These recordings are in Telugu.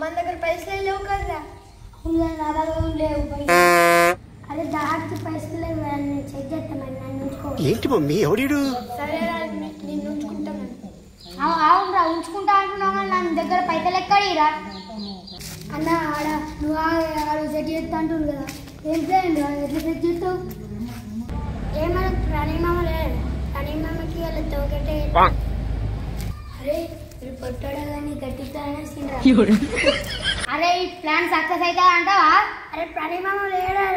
మన దగ్గర పైసలు లేవు కదా. నా దగ్గర లేవు పైసలు. అరే దానికి పైసలు లేవు, నేను చెక్ చేస్తామని నన్ను ఉంచుకో. ఏంటి మమ్మీ ఎవడు? సరేరా నేను ఉంచుకుంటాను. అవునరా ఉంచుకుంటా అంటున్నావు కానీ నా దగ్గర పైసలు ఎక్కడిరా అన్న. ఆడ నువ్వు ఆడ సెట్ చేస్తా అంటుంది కదా, ఏం చేయండి ఎట్లా సెట్ చేస్తావు? ఏమన్నా ప్రణీమామ లేదు, ప్రణీమామకి వాళ్ళ తోకటే. అరే మీరు పొట్టాడా కానీ గట్టిస్తానే. అరే ఈ ప్లాన్ సక్సెస్ అవుతా అంటావా? అరే ప్రణీమామ లేడా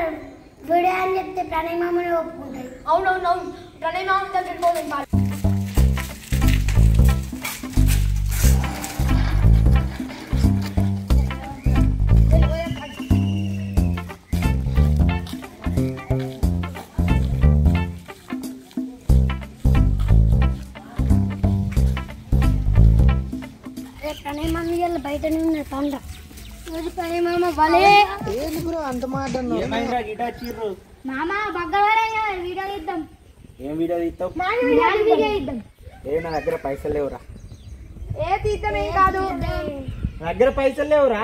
వీడే అని చెప్తే ప్రణీమామనే ఒప్పుకుంటాయి. అవునవునవును, ప్రణీమామ దగ్గర పోదాం. బయటనే ఉన్నాడు పండ్ర ప్రణీమామ భలే అంత మాట మామ బగ్గవాడే వీడియో ఇద్దాం. ఏం వీడియో తీస్తావు? వీడియో ఇద్దాం. నా దగ్గర పైసలు లేవురా. ఏ తీద్దాం ఏం కాదు, నా దగ్గర పైసలు లేవురా.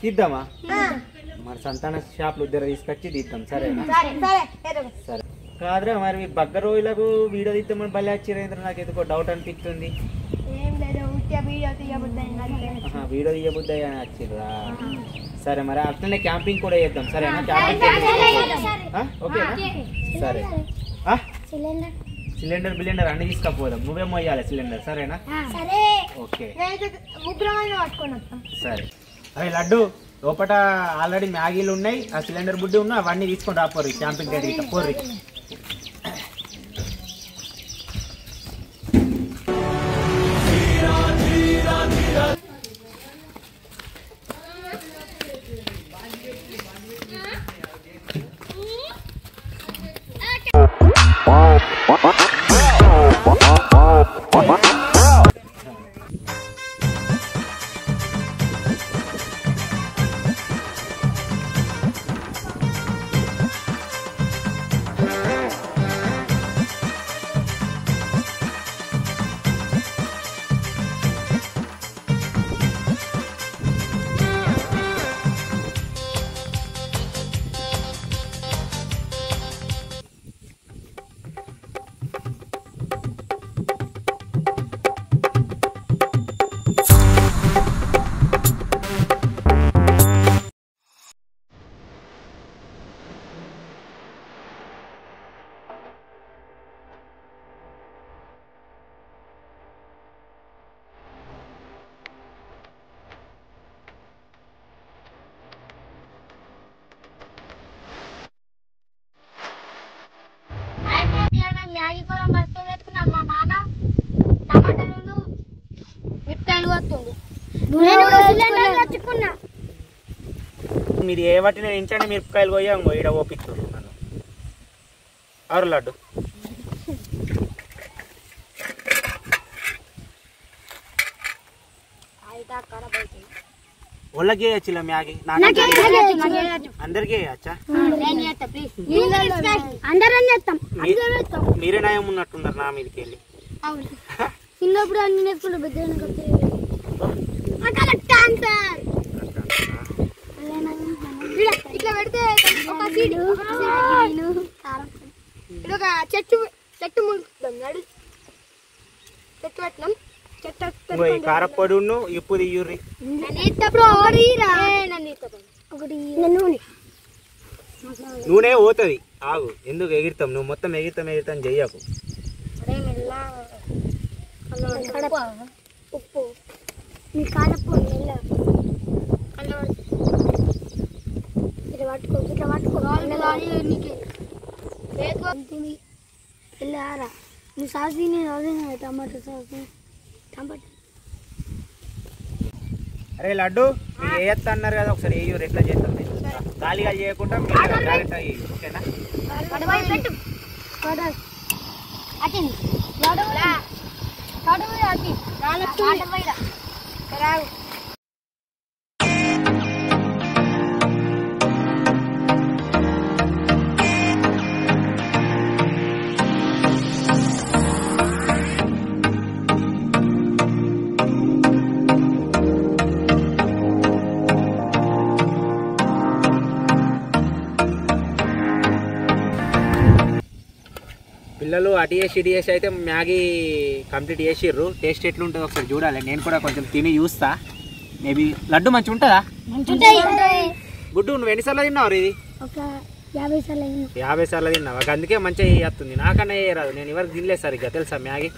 తీద్దామా? మరి సంతాన షాపులు ఇద్దరు తీసుకొచ్చి తీద్దాం. సరేనా? సరే కాదురా, మరి మీ బగ్గ రోజులకు వీడియో తీద్దామని బలి వచ్చిరేంద్ర, నాకు ఎందుకో డౌట్ అనిపిస్తుంది. వీడియో తీయబుద్ది అని వచ్చిర్రా. సరే మరి అట్లనే క్యాంపింగ్ కూడా చేద్దాం. సరేనా? క్యాంపింగ్ ఓకేనా? సరే సిలిండర్ బిలిండర్ అన్ని తీసుకపోదాం. నువ్వే మోయాలి సిలిండర్. సరేనా? ఓకే సరే. అరే లడ్డు, లోపల ఆల్రెడీ మ్యాగీలు ఉన్నాయి, ఆ సిలిండర్ బుడ్డి ఉన్నాయి, అవన్నీ తీసుకొని రాపోరు క్యాంపింగ్ రెడీ పోర్రి. మీరు ఏ వాటి నేను ఇంచండి మిరపకాయలు పోయా ఈడ ఓపిస్తుంది నన్ను. ఆరు లడ్డు వాళ్ళకి వేయచ్చు మ్యాగీ, అందరికి వేయచ్చా? మీరే నయం ఉన్నట్టున్నారు నా మీదకి వెళ్ళి. చిన్నప్పుడు అన్ని నేర్చుకుంటా ఇట్లా పెడితే ఒక సీడు ఒక చెట్టు చెట్టు ముడుకుతాం. నడు చెట్టు పెట్టినాం. కారపొడి ఇప్పు తీయుర్రి. నూనె పోతుంది, ఆగు. ఎందుకు ఎగిరితాం? నువ్వు మొత్తం ఎగిరితాం చెయ్యకు. ఉప్పు కారపొడి సాస్ టమాటో సాస్ టమాటా. అరే లడ్డు, మీరు వేయత్తా అన్నారు కదా, ఒకసారి వేయరు. ఎట్లా చేస్తాం గాలిగా చేయకుండా డైరెక్ట్ అయ్యి. ఓకేనా? పిల్లలు అటు చేసి ఇటు చేసి అయితే మ్యాగీ కంప్లీట్ చేసిర్రు. టేస్ట్ ఎట్లుంటుందో ఒకసారి చూడాలి. నేను కూడా కొంచెం తిని చూస్తా. మేబీ లడ్డు మంచిగా ఉంటుందా? గుడ్డు నువ్వు ఎన్నిసార్లు తిన్నావు ఇది? ఒక 50 సార్లు 50 సార్లు తిన్నావు. అందుకే మంచిగా వస్తుంది. నాకన్నా రాదు. నేను ఎవరికి తినలేదు సరిగ్గా తెలుసా మ్యాగీ.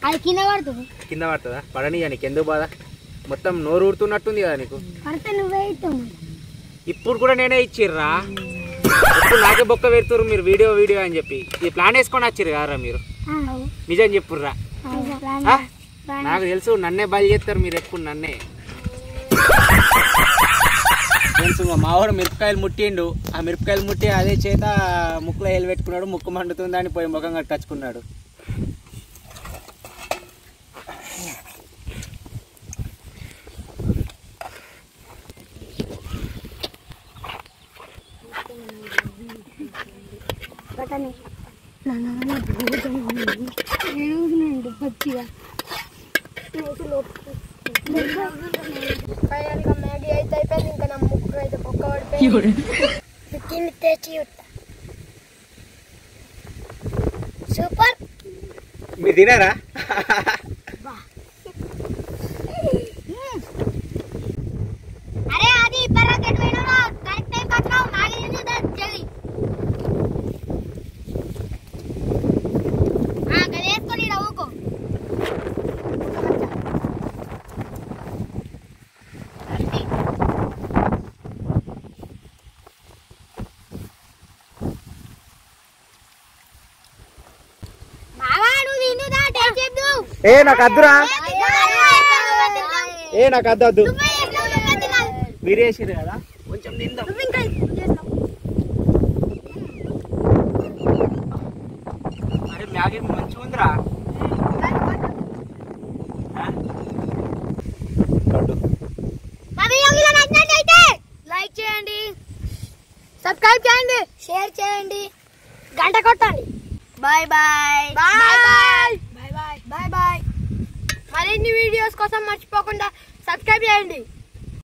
అది కింద పడుతుంది. కింద పడుతుందా? పడనియా నీకు ఎందుకు బాధ? మొత్తం నోరు ఊరుతున్నట్టుంది కదా నీకు. పడితే నువ్వే ఇస్తావు. ఇప్పుడు కూడా నేనే ఇచ్చిర్రా. ఇప్పుడు నాకే బొక్క పెడుతురు మీరు వీడియో వీడియో అని చెప్పి. ఈ ప్లాన్ వేసుకొని వచ్చిర్రు కదరా మీరు? నిజం చెప్పుర్రా. నాకు తెలుసు నన్నే బలి చేస్తారు మీరు ఎప్పుడు నన్నే. తెలుసు మా వాడు మిరపకాయలు ముట్టిండు. ఆ మిరపకాయలు ముట్టి అదే చేత ముక్కులో హెల్ పెట్టుకున్నాడు. ముక్కు మండుతుందని పోయి ముఖం కట్టుకున్నాడు. పచ్చిగా మ్యాగీ అయితే అయిపోయింది. ఇంకా నా ముక్కు అయితే పొక్క పడిపోయింది. తెచ్చి సూపర్. మీరు తినారా? అరే అది పర్రకెట్ వేణురా కరెక్ట్ టైం పట్టావు. మ్యాగీ తిందా జల్లి. గదేసుకొని రవ్వుకో. ఏ నాకు అద్దురా. ఏ నాకు అద్దు. మీరు వేసిరు కదా కొంచెం తిందాం. అరే మ్యాగీ మంచిగా ఉందిరా. లైక్ చేయండి, సబ్స్క్రైబ్ చేయండి, షేర్ చేయండి, గంట కొట్టండి. Bye bye bye bye bye bye bye bye. మరిన్ని వీడియోస్ కోసం మర్చిపోకుండా సబ్స్క్రైబ్ చేయండి.